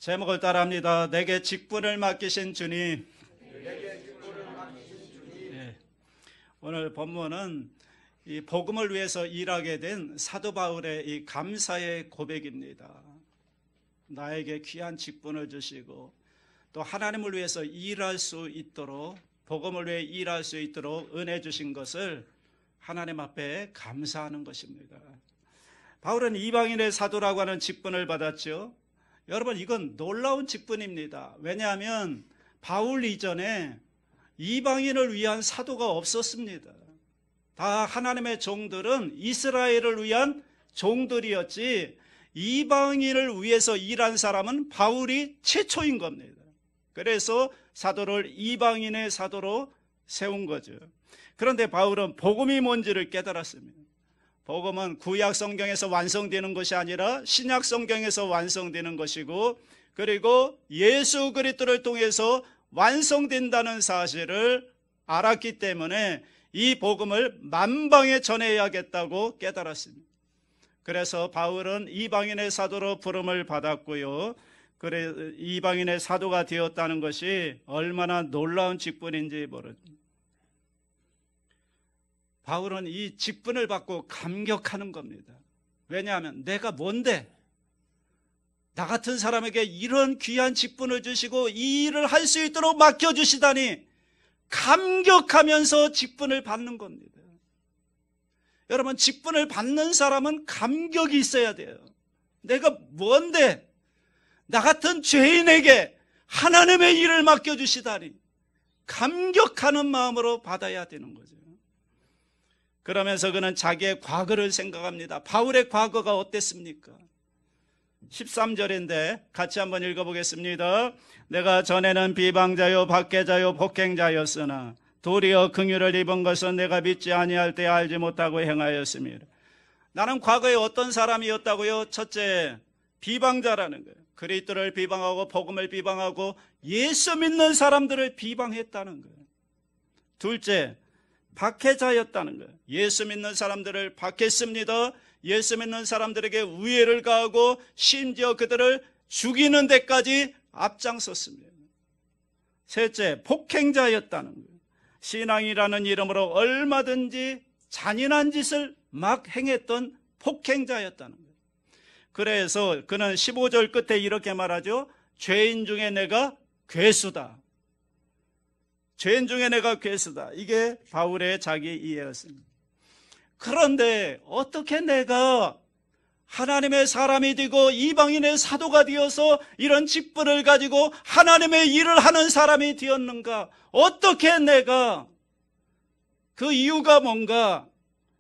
제목을 따라합니다. 내게 직분을 맡기신 주님. 네. 오늘 본문은 이 복음을 위해서 일하게 된 사도 바울의 이 감사의 고백입니다. 나에게 귀한 직분을 주시고 또 하나님을 위해서 일할 수 있도록, 복음을 위해 일할 수 있도록 은혜 주신 것을 하나님 앞에 감사하는 것입니다. 바울은 이방인의 사도라고 하는 직분을 받았죠. 여러분, 이건 놀라운 직분입니다. 왜냐하면 바울 이전에 이방인을 위한 사도가 없었습니다. 다 하나님의 종들은 이스라엘을 위한 종들이었지 이방인을 위해서 일한 사람은 바울이 최초인 겁니다. 그래서 사도를 이방인의 사도로 세운 거죠. 그런데 바울은 복음이 뭔지를 깨달았습니다. 복음은 구약 성경에서 완성되는 것이 아니라 신약 성경에서 완성되는 것이고, 그리고 예수 그리스도를 통해서 완성된다는 사실을 알았기 때문에 이 복음을 만방에 전해야겠다고 깨달았습니다. 그래서 바울은 이방인의 사도로 부름을 받았고요. 그래 이방인의 사도가 되었다는 것이 얼마나 놀라운 직분인지 모릅니다. 바울은 이 직분을 받고 감격하는 겁니다. 왜냐하면 내가 뭔데? 나 같은 사람에게 이런 귀한 직분을 주시고 이 일을 할 수 있도록 맡겨주시다니 감격하면서 직분을 받는 겁니다. 여러분, 직분을 받는 사람은 감격이 있어야 돼요. 내가 뭔데? 나 같은 죄인에게 하나님의 일을 맡겨주시다니 감격하는 마음으로 받아야 되는 거죠. 그러면서 그는 자기의 과거를 생각합니다. 바울의 과거가 어땠습니까? 13절인데 같이 한번 읽어보겠습니다. 내가 전에는 비방자요 박해자요 폭행자였으나 도리어 긍휼을 입은 것은 내가 믿지 아니할 때 알지 못하고 행하였습니다. 나는 과거에 어떤 사람이었다고요? 첫째, 비방자라는 거예요. 그리스도를 비방하고 복음을 비방하고 예수 믿는 사람들을 비방했다는 거예요. 둘째, 박해자였다는 거예요. 예수 믿는 사람들을 박했습니다. 예수 믿는 사람들에게 우애를 가하고 심지어 그들을 죽이는 데까지 앞장섰습니다. 셋째, 폭행자였다는 거예요. 신앙이라는 이름으로 얼마든지 잔인한 짓을 막 행했던 폭행자였다는 거예요. 그래서 그는 15절 끝에 이렇게 말하죠. 죄인 중에 내가 괴수다. 죄인 중에 내가 괴수다. 이게 바울의 자기 이해였습니다. 그런데 어떻게 내가 하나님의 사람이 되고 이방인의 사도가 되어서 이런 직분을 가지고 하나님의 일을 하는 사람이 되었는가? 어떻게 내가, 그 이유가 뭔가?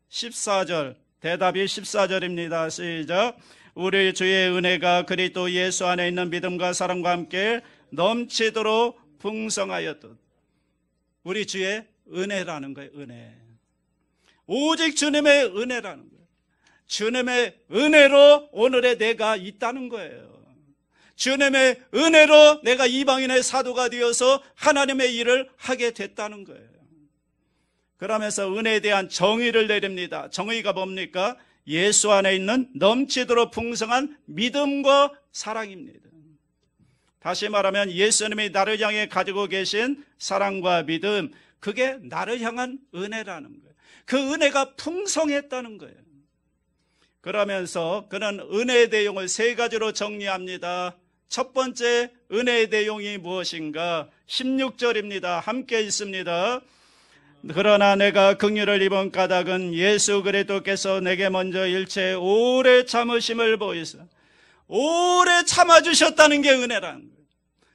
14절, 대답이 14절입니다. 시작. 우리 주의 은혜가 그리스도 예수 안에 있는 믿음과 사랑과 함께 넘치도록 풍성하였듯. 우리 주의 은혜라는 거예요. 은혜. 오직 주님의 은혜라는 거예요. 주님의 은혜로 오늘의 내가 있다는 거예요. 주님의 은혜로 내가 이방인의 사도가 되어서 하나님의 일을 하게 됐다는 거예요. 그러면서 은혜에 대한 정의를 내립니다. 정의가 뭡니까? 예수 안에 있는 넘치도록 풍성한 믿음과 사랑입니다. 다시 말하면 예수님이 나를 향해 가지고 계신 사랑과 믿음, 그게 나를 향한 은혜라는 거예요. 그 은혜가 풍성했다는 거예요. 그러면서 그는 은혜의 내용을 세 가지로 정리합니다. 첫 번째 은혜의 내용이 무엇인가? 16절입니다. 함께 읽습니다. 그러나 내가 긍휼을 입은 까닭은 예수 그리스도께서 내게 먼저 일체 오래 참으심을 보이사, 오래 참아주셨다는 게 은혜라는 거예요.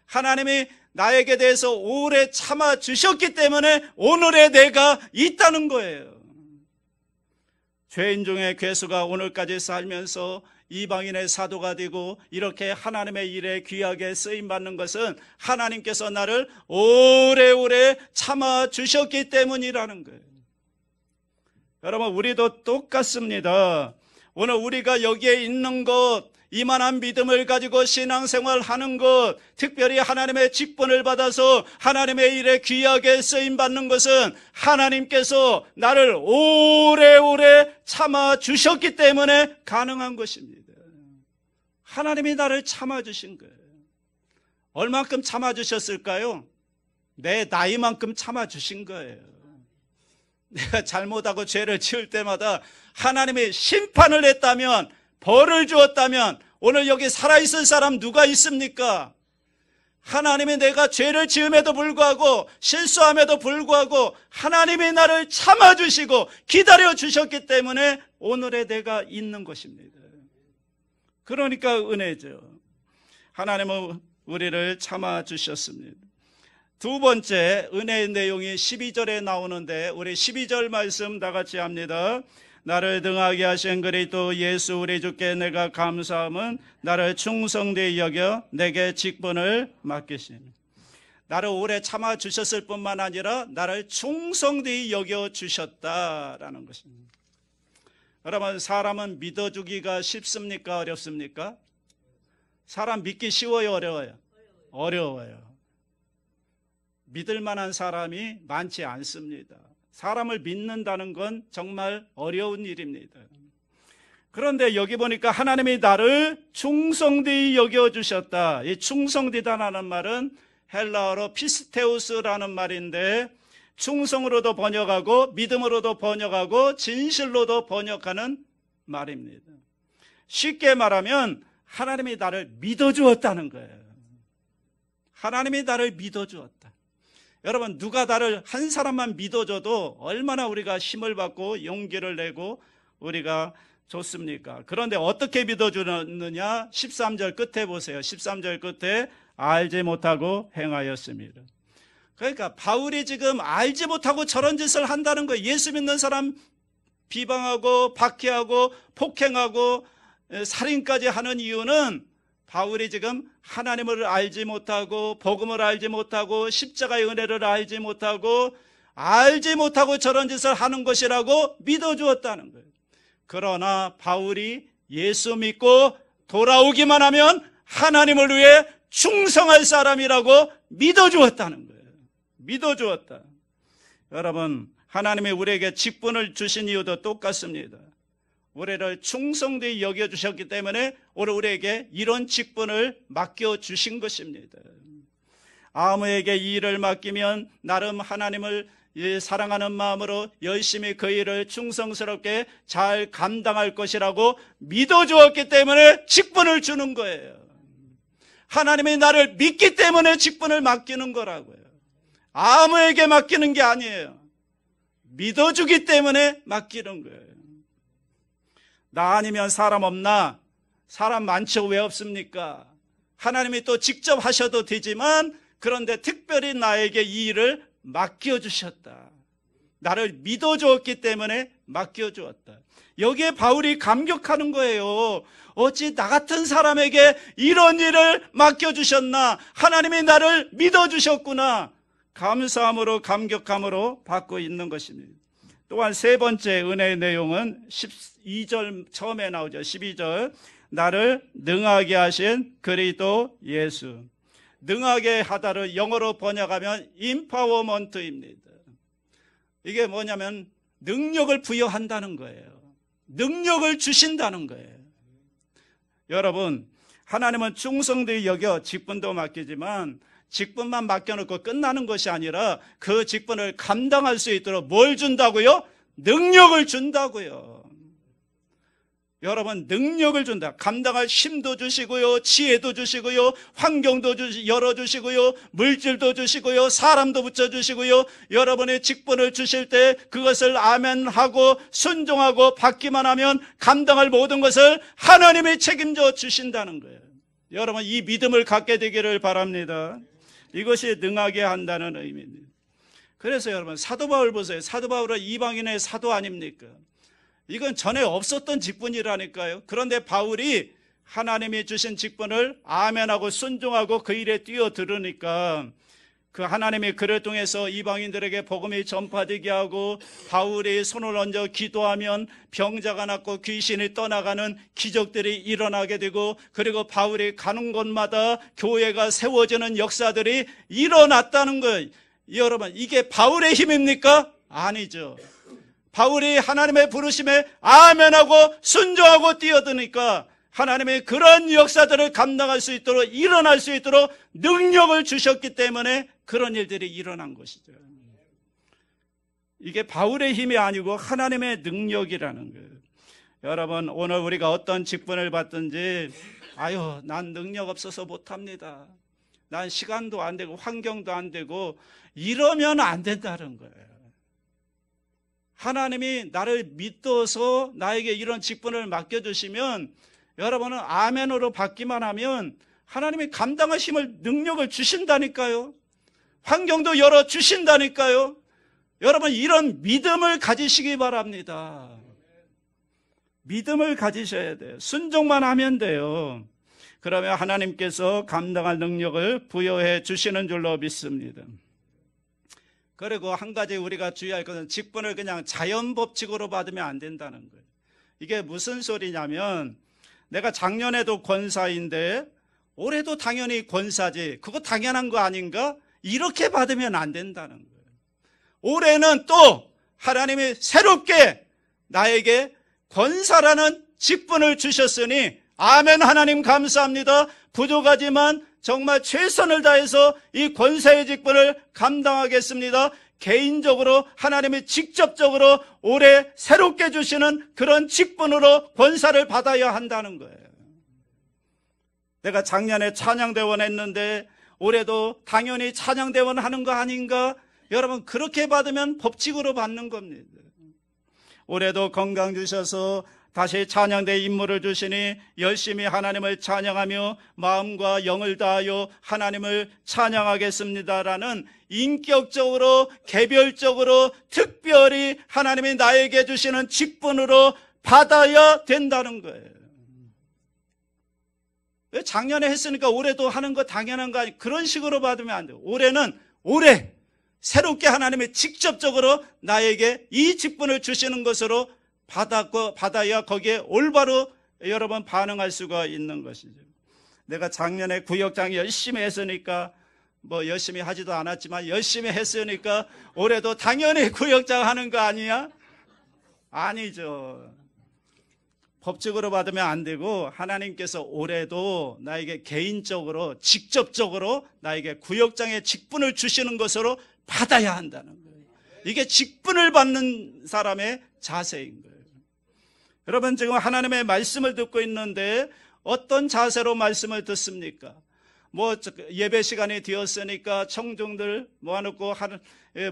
하나님이 나에게 대해서 오래 참아주셨기 때문에 오늘의 내가 있다는 거예요. 죄인 중에 괴수가 오늘까지 살면서 이방인의 사도가 되고 이렇게 하나님의 일에 귀하게 쓰임받는 것은 하나님께서 나를 오래오래 참아주셨기 때문이라는 거예요. 여러분, 우리도 똑같습니다. 오늘 우리가 여기에 있는 것, 이만한 믿음을 가지고 신앙생활 하는 것, 특별히 하나님의 직분을 받아서 하나님의 일에 귀하게 쓰임받는 것은 하나님께서 나를 오래오래 참아주셨기 때문에 가능한 것입니다. 하나님이 나를 참아주신 거예요. 얼만큼 참아주셨을까요? 내 나이만큼 참아주신 거예요. 내가 잘못하고 죄를 지을 때마다 하나님이 심판을 했다면, 벌을 주었다면 오늘 여기 살아있을 사람 누가 있습니까? 하나님이 내가 죄를 지음에도 불구하고 실수함에도 불구하고 하나님이 나를 참아주시고 기다려주셨기 때문에 오늘의 내가 있는 것입니다. 그러니까 은혜죠. 하나님은 우리를 참아주셨습니다. 두 번째 은혜의 내용이 12절에 나오는데 우리 12절 말씀 다 같이 합니다. 나를 등하게 하신 그리스도 예수 우리 주께 내가 감사함은 나를 충성되이 여겨 내게 직분을 맡기시니. 나를 오래 참아주셨을 뿐만 아니라 나를 충성되이 여겨주셨다라는 것입니다. 여러분, 사람은 믿어주기가 쉽습니까? 어렵습니까? 사람 믿기 쉬워요? 어려워요? 어려워요. 믿을 만한 사람이 많지 않습니다. 사람을 믿는다는 건 정말 어려운 일입니다. 그런데 여기 보니까 하나님이 나를 충성되이 여겨주셨다. 이 충성되다라는 말은 헬라어로 피스테우스라는 말인데 충성으로도 번역하고 믿음으로도 번역하고 진실로도 번역하는 말입니다. 쉽게 말하면 하나님이 나를 믿어주었다는 거예요. 하나님이 나를 믿어주었다. 여러분, 누가 나를 한 사람만 믿어줘도 얼마나 우리가 힘을 받고 용기를 내고 우리가 좋습니까? 그런데 어떻게 믿어주느냐? 13절 끝에 보세요. 13절 끝에 알지 못하고 행하였습니다. 그러니까 바울이 지금 알지 못하고 저런 짓을 한다는 거예요. 예수 믿는 사람 비방하고 박해하고 폭행하고 살인까지 하는 이유는 바울이 지금 하나님을 알지 못하고 복음을 알지 못하고 십자가의 은혜를 알지 못하고 저런 짓을 하는 것이라고 믿어주었다는 거예요. 그러나 바울이 예수 믿고 돌아오기만 하면 하나님을 위해 충성할 사람이라고 믿어주었다는 거예요. 믿어주었다. 여러분, 하나님이 우리에게 직분을 주신 이유도 똑같습니다. 우리를 충성되이 여겨주셨기 때문에 오늘 우리에게 이런 직분을 맡겨주신 것입니다. 아무에게 이 일을 맡기면 나름 하나님을 사랑하는 마음으로 열심히 그 일을 충성스럽게 잘 감당할 것이라고 믿어주었기 때문에 직분을 주는 거예요. 하나님이 나를 믿기 때문에 직분을 맡기는 거라고요. 아무에게 맡기는 게 아니에요. 믿어주기 때문에 맡기는 거예요. 나 아니면 사람 없나? 사람 많죠. 왜 없습니까? 하나님이 또 직접 하셔도 되지만 그런데 특별히 나에게 이 일을 맡겨주셨다. 나를 믿어주었기 때문에 맡겨주었다. 여기에 바울이 감격하는 거예요. 어찌 나 같은 사람에게 이런 일을 맡겨주셨나? 하나님이 나를 믿어주셨구나. 감사함으로 감격함으로 받고 있는 것입니다. 또한 세 번째 은혜의 내용은 12절 처음에 나오죠. 12절 나를 능하게 하신 그리스도 예수. 능하게 하다를 영어로 번역하면 임파워먼트입니다. 이게 뭐냐면 능력을 부여한다는 거예요. 능력을 주신다는 거예요. 여러분, 하나님은 충성되이 여겨 직분도 맡기지만 직분만 맡겨놓고 끝나는 것이 아니라 그 직분을 감당할 수 있도록 뭘 준다고요? 능력을 준다고요. 여러분, 능력을 준다. 감당할 힘도 주시고요, 지혜도 주시고요, 환경도 열어주시고요, 물질도 주시고요, 사람도 붙여주시고요. 여러분의 직분을 주실 때 그것을 아멘하고 순종하고 받기만 하면 감당할 모든 것을 하나님이 책임져 주신다는 거예요. 여러분, 이 믿음을 갖게 되기를 바랍니다. 이것이 능하게 한다는 의미입니다. 그래서 여러분, 사도 바울 보세요. 사도 바울은 이방인의 사도 아닙니까? 이건 전에 없었던 직분이라니까요. 그런데 바울이 하나님이 주신 직분을 아멘하고 순종하고 그 일에 뛰어들으니까 그 하나님이 그를 통해서 이방인들에게 복음이 전파되게 하고 바울이 손을 얹어 기도하면 병자가 낫고 귀신이 떠나가는 기적들이 일어나게 되고 그리고 바울이 가는 곳마다 교회가 세워지는 역사들이 일어났다는 거예요. 여러분, 이게 바울의 힘입니까? 아니죠. 바울이 하나님의 부르심에 아멘하고 순종하고 뛰어드니까 하나님이 그런 역사들을 감당할 수 있도록, 일어날 수 있도록 능력을 주셨기 때문에 그런 일들이 일어난 것이죠. 이게 바울의 힘이 아니고 하나님의 능력이라는 거예요. 여러분, 오늘 우리가 어떤 직분을 받든지 아유, 난 능력 없어서 못합니다, 난 시간도 안 되고 환경도 안 되고 이러면 안 된다는 거예요. 하나님이 나를 믿어서 나에게 이런 직분을 맡겨주시면 여러분은 아멘으로 받기만 하면 하나님이 감당하심을 능력을 주신다니까요. 환경도 열어주신다니까요. 여러분, 이런 믿음을 가지시기 바랍니다. 믿음을 가지셔야 돼요. 순종만 하면 돼요. 그러면 하나님께서 감당할 능력을 부여해 주시는 줄로 믿습니다. 그리고 한 가지 우리가 주의할 것은 직분을 그냥 자연 법칙으로 받으면 안 된다는 거예요. 이게 무슨 소리냐면 내가 작년에도 권사인데 올해도 당연히 권사지, 그거 당연한 거 아닌가? 이렇게 받으면 안 된다는 거예요. 올해는 또 하나님이 새롭게 나에게 권사라는 직분을 주셨으니 아멘, 하나님 감사합니다. 부족하지만 정말 최선을 다해서 이 권사의 직분을 감당하겠습니다. 개인적으로 하나님이 직접적으로 올해 새롭게 주시는 그런 직분으로 권사를 받아야 한다는 거예요. 내가 작년에 찬양대원 했는데 올해도 당연히 찬양대원 하는 거 아닌가? 여러분, 그렇게 받으면 법칙으로 받는 겁니다. 올해도 건강 주셔서 다시 찬양대 임무를 주시니 열심히 하나님을 찬양하며 마음과 영을 다하여 하나님을 찬양하겠습니다라는 인격적으로, 개별적으로, 특별히 하나님이 나에게 주시는 직분으로 받아야 된다는 거예요. 왜 작년에 했으니까 올해도 하는 거 당연한 거 아니, 그런 식으로 받으면 안 돼요. 올해는 올해 새롭게 하나님이 직접적으로 나에게 이 직분을 주시는 것으로 받아야 거기에 올바로 여러분 반응할 수가 있는 것이죠. 내가 작년에 구역장 열심히 했으니까, 뭐 열심히 하지도 않았지만 열심히 했으니까 올해도 당연히 구역장 하는 거 아니야? 아니죠. 법칙으로 받으면 안 되고 하나님께서 올해도 나에게 개인적으로 직접적으로 나에게 구역장의 직분을 주시는 것으로 받아야 한다는 거예요. 이게 직분을 받는 사람의 자세인 거예요. 여러분, 지금 하나님의 말씀을 듣고 있는데 어떤 자세로 말씀을 듣습니까? 뭐 예배 시간이 되었으니까 청중들 모아놓고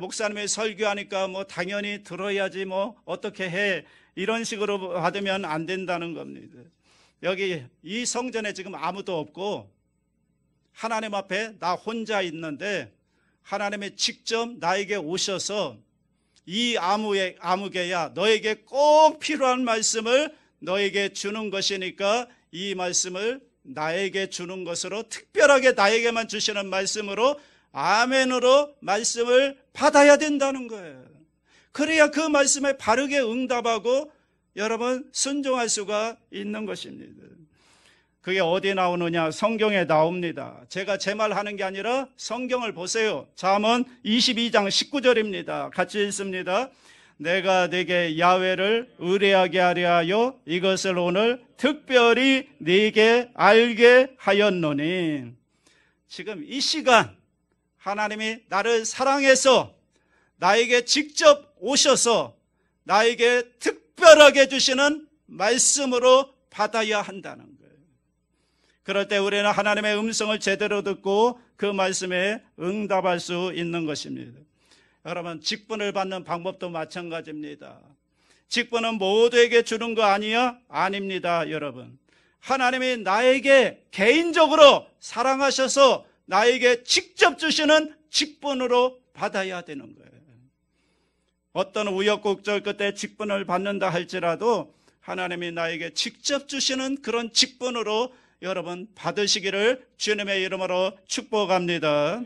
목사님이 설교하니까 뭐 당연히 들어야지, 뭐 어떻게 해, 이런 식으로 받으면 안 된다는 겁니다. 여기 이 성전에 지금 아무도 없고 하나님 앞에 나 혼자 있는데 하나님이 직접 나에게 오셔서 이 아무개야, 너에게 꼭 필요한 말씀을 너에게 주는 것이니까 이 말씀을 나에게 주는 것으로, 특별하게 나에게만 주시는 말씀으로 아멘으로 말씀을 받아야 된다는 거예요. 그래야 그 말씀에 바르게 응답하고 여러분 순종할 수가 있는 것입니다. 그게 어디에 나오느냐? 성경에 나옵니다. 제가 제 말 하는 게 아니라 성경을 보세요. 잠언 22장 19절입니다. 같이 읽습니다. 내가 네게 야훼를 의뢰하게 하려 하여 이것을 오늘 특별히 네게 알게 하였노니. 지금 이 시간 하나님이 나를 사랑해서 나에게 직접 오셔서 나에게 특별하게 주시는 말씀으로 받아야 한다는 거예요. 그럴 때 우리는 하나님의 음성을 제대로 듣고 그 말씀에 응답할 수 있는 것입니다. 여러분, 직분을 받는 방법도 마찬가지입니다. 직분은 모두에게 주는 거 아니야? 아닙니다, 여러분. 하나님이 나에게 개인적으로 사랑하셔서 나에게 직접 주시는 직분으로 받아야 되는 거예요. 어떤 우여곡절 끝에 직분을 받는다 할지라도 하나님이 나에게 직접 주시는 그런 직분으로 여러분 받으시기를 주님의 이름으로 축복합니다.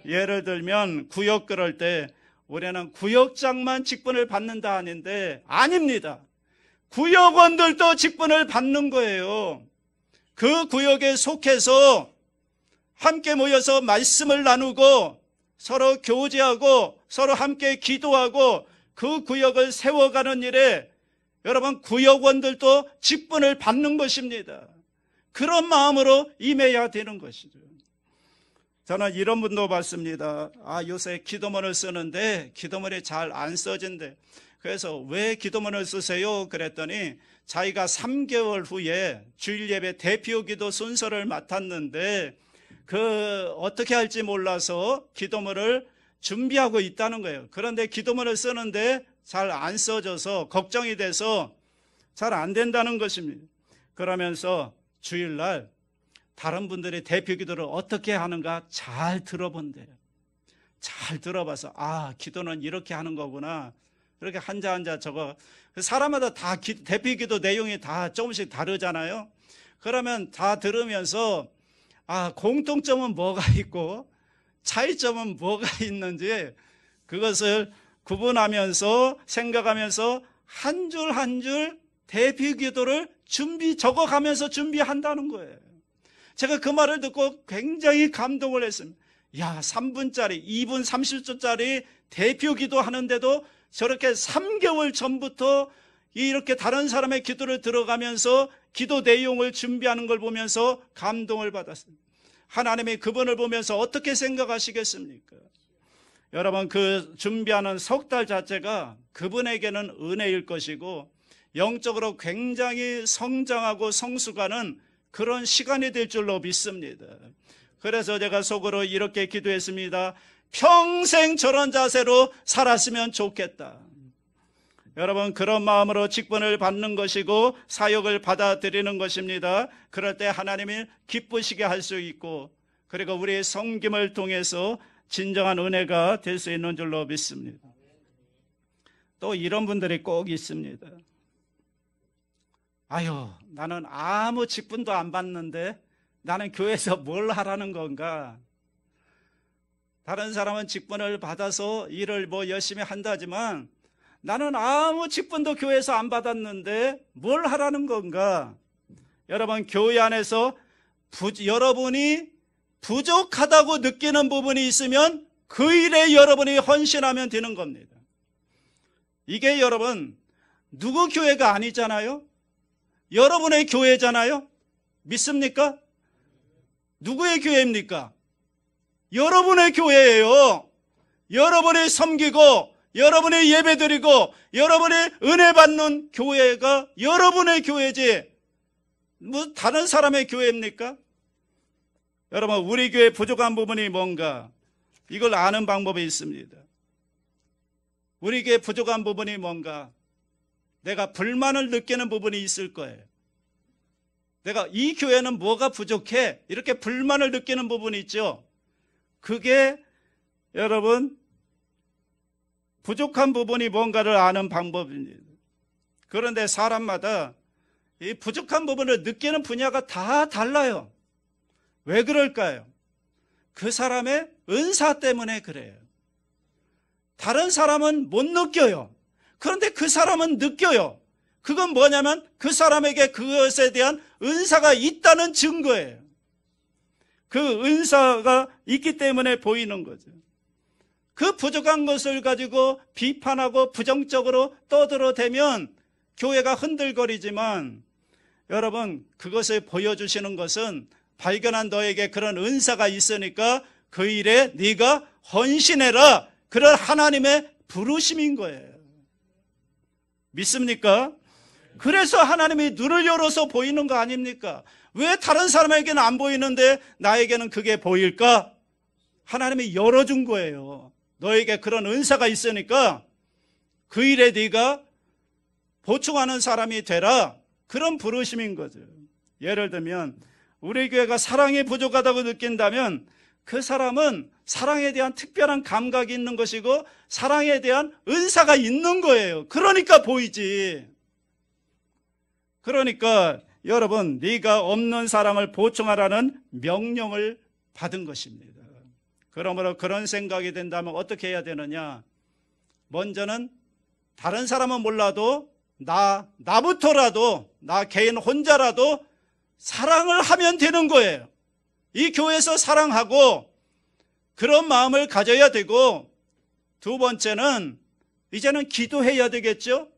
예를 들면 구역 그럴 때 우리는 구역장만 직분을 받는다 하는데 아닙니다. 구역원들도 직분을 받는 거예요. 그 구역에 속해서 함께 모여서 말씀을 나누고 서로 교제하고 서로 함께 기도하고 그 구역을 세워가는 일에 여러분 구역원들도 직분을 받는 것입니다. 그런 마음으로 임해야 되는 것이죠. 저는 이런 분도 봤습니다. 요새 기도문을 쓰는데 기도문이 잘 안 써진대. 그래서 왜 기도문을 쓰세요? 그랬더니 자기가 3개월 후에 주일 예배 대표 기도 순서를 맡았는데 어떻게 할지 몰라서 기도문을 준비하고 있다는 거예요. 그런데 기도문을 쓰는데 잘 안 써져서 걱정이 돼서 잘 안 된다는 것입니다. 그러면서 주일날 다른 분들이 대표 기도를 어떻게 하는가 잘 들어본대요. 잘 들어봐서 기도는 이렇게 하는 거구나. 이렇게 한자 적어. 사람마다 다 대표 기도 내용이 다 조금씩 다르잖아요. 그러면 다 들으면서 공통점은 뭐가 있고 차이점은 뭐가 있는지 그것을 구분하면서 생각하면서 한 줄 한 줄 대표 기도를 적어가면서 준비한다는 거예요. 제가 그 말을 듣고 굉장히 감동을 했습니다. 3분짜리, 2분 30초짜리 대표 기도 하는데도 저렇게 3개월 전부터 이렇게 다른 사람의 기도를 들어가면서 기도 내용을 준비하는 걸 보면서 감동을 받았습니다. 하나님이 그분을 보면서 어떻게 생각하시겠습니까? 여러분 그 준비하는 석 달 자체가 그분에게는 은혜일 것이고 영적으로 굉장히 성장하고 성숙하는 그런 시간이 될 줄로 믿습니다. 그래서 제가 속으로 이렇게 기도했습니다. 평생 저런 자세로 살았으면 좋겠다. 여러분 그런 마음으로 직분을 받는 것이고 사역을 받아들이는 것입니다. 그럴 때 하나님이 기쁘시게 할 수 있고 그리고 우리의 섬김을 통해서 진정한 은혜가 될 수 있는 줄로 믿습니다. 또 이런 분들이 꼭 있습니다. 나는 아무 직분도 안 받는데 나는 교회에서 뭘 하라는 건가? 다른 사람은 직분을 받아서 일을 열심히 한다지만 나는 아무 직분도 교회에서 안 받았는데 뭘 하라는 건가? 여러분 교회 안에서 여러분이 부족하다고 느끼는 부분이 있으면 그 일에 여러분이 헌신하면 되는 겁니다. 이게 여러분 누구 교회가 아니잖아요. 여러분의 교회잖아요. 믿습니까? 누구의 교회입니까? 여러분의 교회예요. 여러분이 섬기고 여러분이 예배드리고 여러분이 은혜 받는 교회가 여러분의 교회지 다른 사람의 교회입니까? 여러분 우리 교회 부족한 부분이 뭔가 이걸 아는 방법이 있습니다. 우리 교회 부족한 부분이 뭔가 내가 불만을 느끼는 부분이 있을 거예요. 내가 이 교회는 뭐가 부족해 이렇게 불만을 느끼는 부분이 있죠. 그게 여러분 부족한 부분이 뭔가를 아는 방법입니다. 그런데 사람마다 이 부족한 부분을 느끼는 분야가 다 달라요. 왜 그럴까요? 그 사람의 은사 때문에 그래요. 다른 사람은 못 느껴요. 그런데 그 사람은 느껴요. 그건 뭐냐면 그 사람에게 그것에 대한 은사가 있다는 증거예요. 그 은사가 있기 때문에 보이는 거죠. 그 부족한 것을 가지고 비판하고 부정적으로 떠들어대면 교회가 흔들거리지만 여러분 그것을 보여주시는 것은 발견한 너에게 그런 은사가 있으니까 그 일에 네가 헌신해라. 그런 하나님의 부르심인 거예요. 믿습니까? 그래서 하나님이 눈을 열어서 보이는 거 아닙니까? 왜 다른 사람에게는 안 보이는데 나에게는 그게 보일까? 하나님이 열어준 거예요. 너에게 그런 은사가 있으니까 그 일에 네가 보충하는 사람이 되라. 그런 부르심인 거죠. 예를 들면 우리 교회가 사랑이 부족하다고 느낀다면 그 사람은 사랑에 대한 특별한 감각이 있는 것이고 사랑에 대한 은사가 있는 거예요. 그러니까 보이지. 그러니까 여러분 네가 없는 사람을 보충하라는 명령을 받은 것입니다. 그러므로 그런 생각이 된다면 어떻게 해야 되느냐? 먼저는 다른 사람은 몰라도 나부터라도 나 개인 혼자라도 사랑을 하면 되는 거예요. 이 교회에서 사랑하고 그런 마음을 가져야 되고 두 번째는 이제는 기도해야 되겠죠.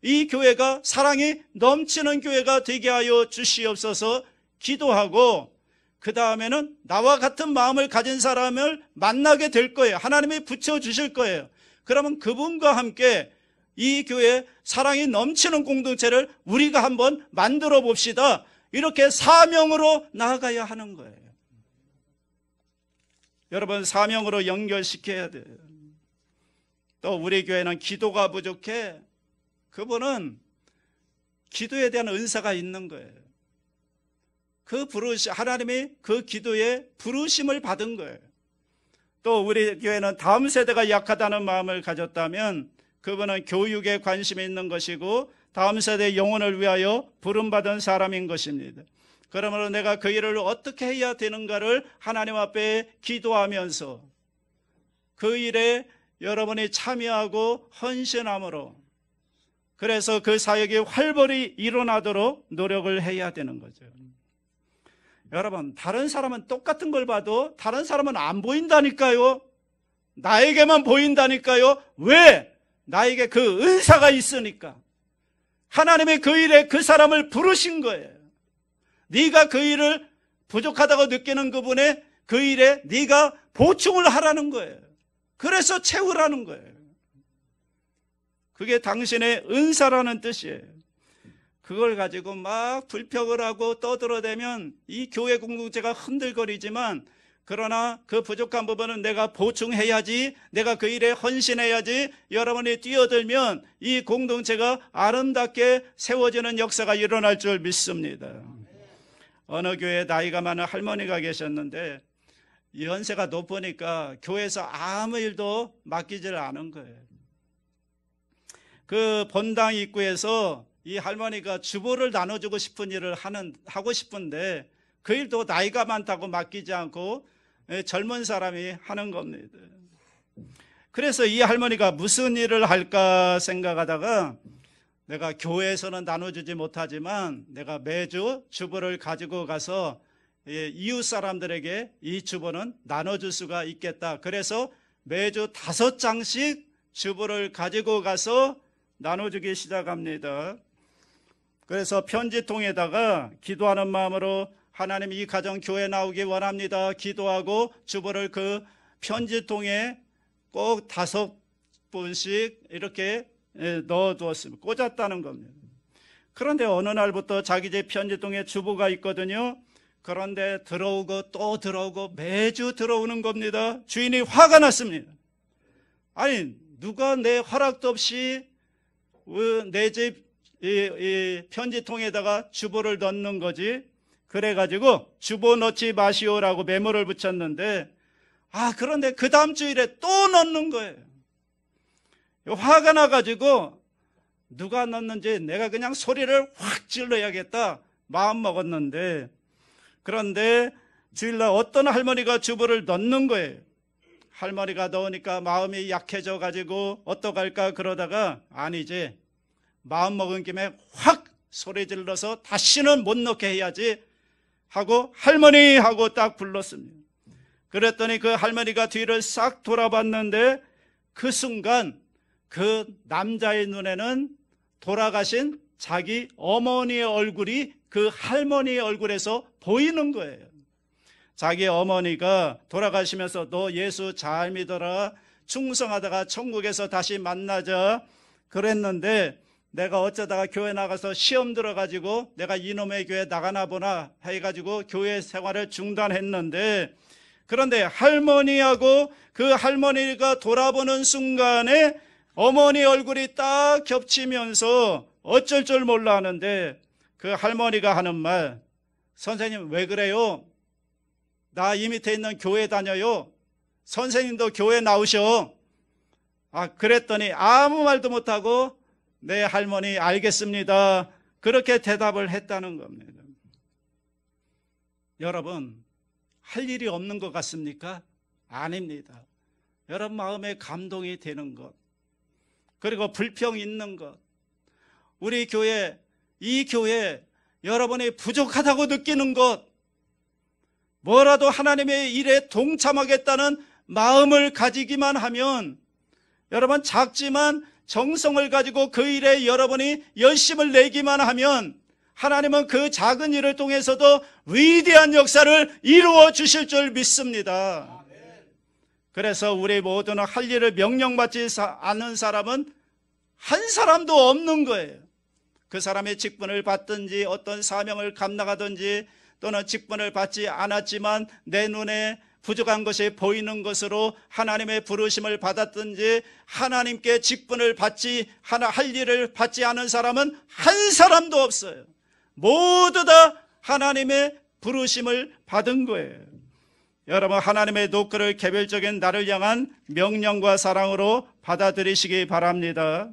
이 교회가 사랑이 넘치는 교회가 되게 하여 주시옵소서 기도하고, 그 다음에는 나와 같은 마음을 가진 사람을 만나게 될 거예요. 하나님이 붙여주실 거예요. 그러면 그분과 함께 이 교회 사랑이 넘치는 공동체를 우리가 한번 만들어 봅시다. 이렇게 사명으로 나아가야 하는 거예요. 여러분, 사명으로 연결시켜야 돼요. 또 우리 교회는 기도가 부족해. 그분은 기도에 대한 은사가 있는 거예요. 하나님이 그 기도에 부르심을 받은 거예요. 또 우리 교회는 다음 세대가 약하다는 마음을 가졌다면 그분은 교육에 관심이 있는 것이고 다음 세대의 영혼을 위하여 부름받은 사람인 것입니다. 그러므로 내가 그 일을 어떻게 해야 되는가를 하나님 앞에 기도하면서 그 일에 여러분이 참여하고 헌신함으로, 그래서 그 사역이 활발히 일어나도록 노력을 해야 되는 거죠. 여러분, 다른 사람은 똑같은 걸 봐도 다른 사람은 안 보인다니까요. 나에게만 보인다니까요. 왜? 나에게 그 은사가 있으니까. 하나님이 그 일에 그 사람을 부르신 거예요. 네가 그 일을 부족하다고 느끼는 그분의 그 일에 네가 보충을 하라는 거예요. 그래서 채우라는 거예요. 그게 당신의 은사라는 뜻이에요. 그걸 가지고 막 불평을 하고 떠들어대면 이 교회 공동체가 흔들거리지만, 그러나 그 부족한 부분은 내가 보충해야지, 내가 그 일에 헌신해야지, 여러분이 뛰어들면 이 공동체가 아름답게 세워지는 역사가 일어날 줄 믿습니다. 어느 교회에 나이가 많은 할머니가 계셨는데 연세가 높으니까 교회에서 아무 일도 맡기질 않은 거예요. 그 본당 입구에서 이 할머니가 주보를 나눠주고 싶은 일을 하고 싶은데 그 일도 나이가 많다고 맡기지 않고 젊은 사람이 하는 겁니다. 그래서 이 할머니가 무슨 일을 할까 생각하다가, 내가 교회에서는 나눠주지 못하지만 내가 매주 주보를 가지고 가서 이웃 사람들에게 이 주보는 나눠줄 수가 있겠다. 그래서 매주 5장씩 주보를 가지고 가서 나눠주기 시작합니다. 그래서 편지통에다가 기도하는 마음으로 하나님 이 가정 교회 나오기 원합니다. 기도하고 주보를 그 편지통에 꼭 5분씩 이렇게 넣어두었습니다. 꽂았다는 겁니다. 그런데 어느 날부터 자기 집 편지통에 주보가 있거든요. 그런데 들어오고 또 들어오고 매주 들어오는 겁니다. 주인이 화가 났습니다. 아니, 누가 내 허락도 없이 내 집 이 편지통에다가 주보를 넣는 거지. 그래가지고 주보 넣지 마시오라고 메모를 붙였는데, 그런데 그 다음 주일에 또 넣는 거예요. 화가 나가지고 누가 넣는지 내가 그냥 소리를 확 질러야겠다 마음 먹었는데, 그런데 주일날 어떤 할머니가 주보를 넣는 거예요. 할머니가 넣으니까 마음이 약해져 가지고 어떡할까 그러다가, 아니지, 마음 먹은 김에 확 소리 질러서 다시는 못 넣게 해야지 하고 할머니 하고 딱 불렀습니다. 그랬더니 그 할머니가 뒤를 싹 돌아봤는데 그 순간 그 남자의 눈에는 돌아가신 자기 어머니의 얼굴이 그 할머니의 얼굴에서 보이는 거예요. 자기 어머니가 돌아가시면서 너 예수 잘 믿어라, 충성하다가 천국에서 다시 만나자 그랬는데, 내가 어쩌다가 교회 나가서 시험 들어가지고 내가 이놈의 교회 나가나 보나 해가지고 교회 생활을 중단했는데, 그런데 할머니하고 그 할머니가 돌아보는 순간에 어머니 얼굴이 딱 겹치면서 어쩔 줄 몰라 하는데, 그 할머니가 하는 말, 선생님 왜 그래요? 나 이 밑에 있는 교회 다녀요. 선생님도 교회 나오셔. 그랬더니 아무 말도 못하고 네 할머니 알겠습니다, 그렇게 대답을 했다는 겁니다. 여러분, 할 일이 없는 것 같습니까? 아닙니다. 여러분 마음에 감동이 되는 것, 그리고 불평 있는 것, 우리 교회, 이 교회 여러분이 부족하다고 느끼는 것, 뭐라도 하나님의 일에 동참하겠다는 마음을 가지기만 하면, 여러분 작지만 정성을 가지고 그 일에 여러분이 열심을 내기만 하면 하나님은 그 작은 일을 통해서도 위대한 역사를 이루어 주실 줄 믿습니다. 그래서 우리 모두는 할 일을 명령받지 않는 사람은 한 사람도 없는 거예요. 그 사람의 직분을 받든지 어떤 사명을 감당하든지 또는 직분을 받지 않았지만 내 눈에 부족한 것이 보이는 것으로 하나님의 부르심을 받았든지 하나님께 직분을 받지 할 일을 받지 않은 사람은 한 사람도 없어요. 모두 다 하나님의 부르심을 받은 거예요. 여러분, 하나님의 노크를 개별적인 나를 향한 명령과 사랑으로 받아들이시기 바랍니다.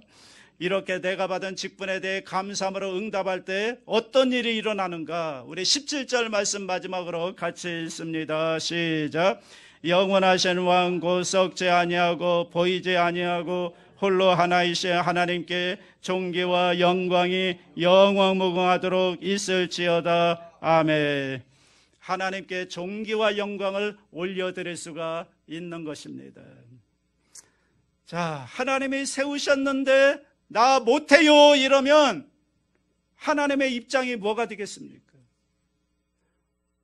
이렇게 내가 받은 직분에 대해 감사함으로 응답할 때 어떤 일이 일어나는가? 우리 17절 말씀 마지막으로 같이 읽습니다. 시작. 영원하신 왕 곧 썩지 아니하고 보이지 아니하고 홀로 하나이신 하나님께 존귀와 영광이 영원무궁하도록 있을지어다. 아멘. 하나님께 존귀와 영광을 올려드릴 수가 있는 것입니다. 자, 하나님이 세우셨는데 나 못해요 이러면 하나님의 입장이 뭐가 되겠습니까?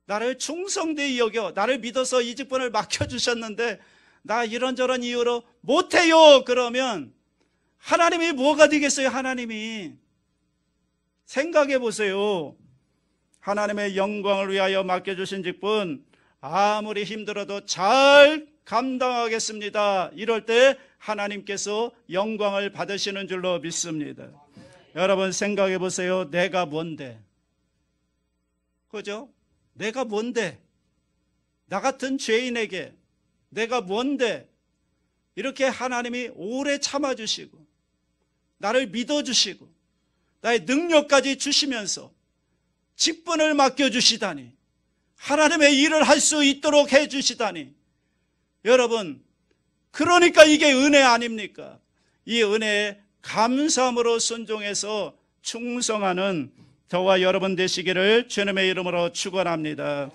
나를 충성되이 여겨 나를 믿어서 이 직분을 맡겨주셨는데 나 이런저런 이유로 못해요 그러면 하나님이 뭐가 되겠어요? 하나님이 생각해 보세요. 하나님의 영광을 위하여 맡겨주신 직분 아무리 힘들어도 잘 감당하겠습니다. 이럴 때 하나님께서 영광을 받으시는 줄로 믿습니다. 여러분 생각해 보세요. 내가 뭔데? 그죠? 내가 뭔데? 나 같은 죄인에게 내가 뭔데? 이렇게 하나님이 오래 참아주시고 나를 믿어주시고 나의 능력까지 주시면서 직분을 맡겨주시다니 하나님의 일을 할 수 있도록 해주시다니 여러분 그러니까 이게 은혜 아닙니까? 이 은혜에 감사함으로 순종해서 충성하는 저와 여러분 되시기를 주님의 이름으로 축원합니다.